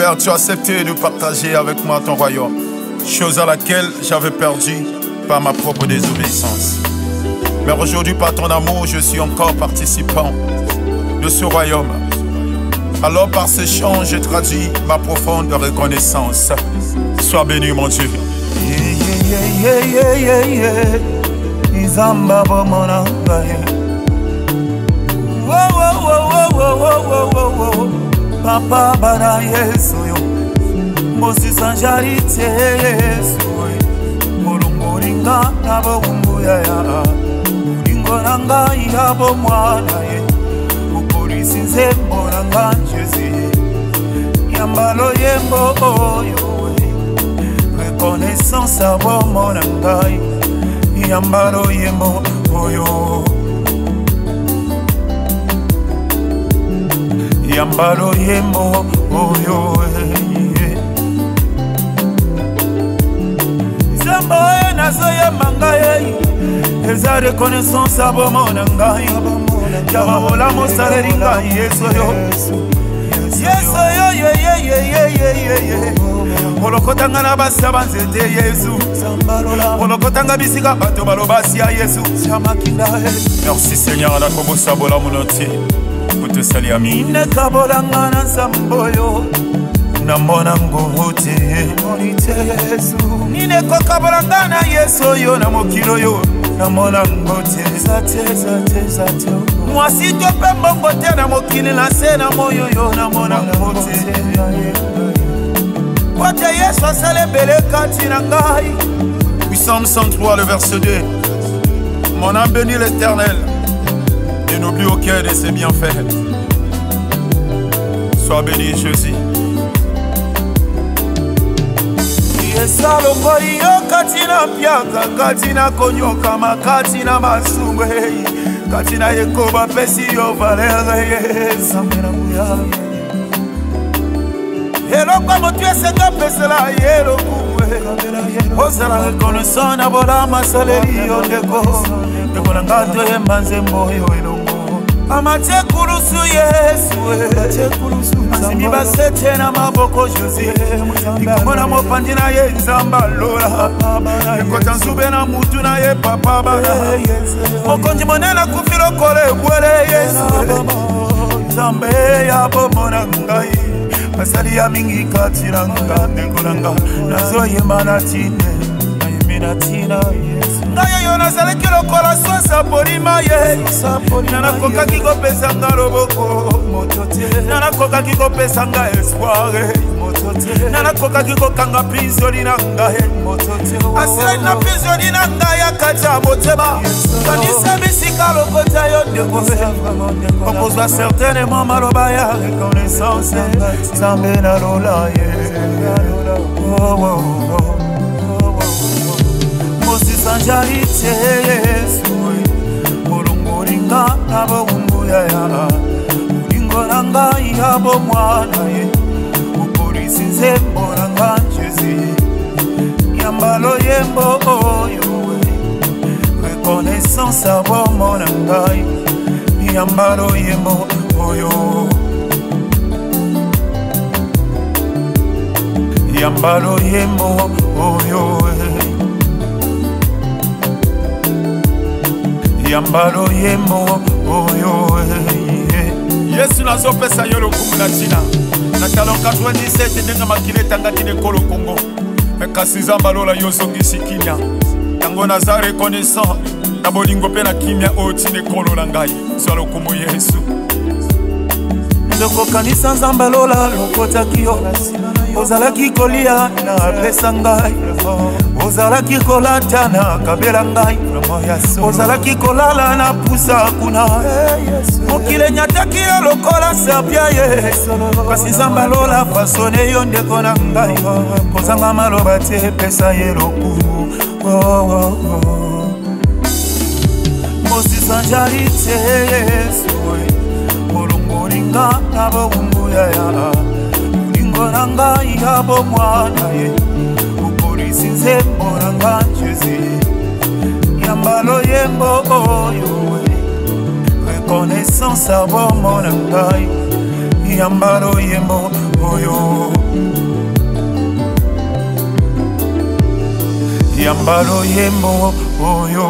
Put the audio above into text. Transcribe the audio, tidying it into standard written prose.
Père, tu as accepté de partager avec moi ton royaume, chose à laquelle j'avais perdu par ma propre désobéissance. Mais aujourd'hui, par ton amour, je suis encore participant de ce royaume. Alors par ce chant, je traduis ma profonde reconnaissance. Sois béni, mon Dieu. Papa bara Yesu yo Mosi sanjarite Yesu Mulunguringa nabo umbuya ya Uringoranga yabo mwana ye Ukurisi nzembo ranga njezi Yambalo yembo oyo Reconnaissance abo monangai Yambalo yembo oyo Yambalo yembo oyo Zambo nazo yemanga ye Eza reconnaissance abo monanga Yabahola mosaleringa Yesu yo Yesu yo ye Olokotanga na basaba nzete Yesu Olokotanga bisika bato balobasi ya Yesu Merci Seigneur, na kobo sabola mon entier. Te saluer ami. Nine kabolanga na samboyo na mona nguvuti Yesu. Nine kabolanga na Yesu yo na mokilo yo na mona ngote zate. Mwasi to pembo ngote na mokili na se na moyo yo na mona ngote. Wote Yesu asale bele kati na ngai. Psalm 103 le verset 2. Mon âme bénit l'Éternel et n'oublie aucun de ses bienfaits. Sois béni, Jésus. Yesalo koyo katina piaka katina konyoka makatina masungwe katina yekoba pesi yo valere samena muya. Hello como tu es que pesela yelo kuwe. Osala reconnaissant na bola masaleri ondeko. Ndeko nangato yemanze moyo elongo. Amate kurusu Yesu Masimi basete na maboko Josie Nikomona mopandi na ye nzamba lola Nikota nzube na mutu na ye papa bana Mokonji monena kufilo kole bwele Yesu Nzambe ya bomona ngai Masali ya mingi katiranga Nekolanga nazo yemana tine Na yemina tina Yesu Ngayo yo nazale kilo kola sosa polima ye Nana koka kiko pesanga roboko Nana koka kiko pesanga espoir Nana koka kiko kanga prisoni na ngaye Asile na prisoni na ngaya kacha motema Kanisa bisika lokota yo dekose Okozwa certainement maloba ya reconnaissance Zambe na lola ye Sanjarite Yesu Mulunguringa nabo umbuya ya Uringoranga yabo mwana ye Ukurisi nzembo ranga njezi Yambalo yembo oyo Reconnaissance abo monangai Yambalo yembo oyo Yambalo yembo oyo Yambalo yembo oyo Yesu nazo pesa yo lokumu na tina. Na talon 97 ndenga makile tangati ne kolo Kongo. Kasi zambalola yo zongi sikinya. Tango naza reconnaissant. Na bolingo pe na kimia oti ne kolo la ngai. Zo lokumu Yesu. Ndoko kanisa zambalola lokota kiyo. Ozala kikolia na pesa ngai. Ozala kikolata na kabela ngai. Ozala kikolala na pusa kuna. Mokile nyataki yo lokola sapia ye. Kasi zambalola fasone yo ndeko na ngai. Kozanga maloba te pesa ye loku. Mosi sanjarite Yesu Mulunguringa nabo umbuya ya Uringoranga yabo mwana ye Ukurisi nzembo ranga njezi Yambalo yembo oyo Reconnaissance abo monangai yambalo yembo oyo yambalo yembo oyo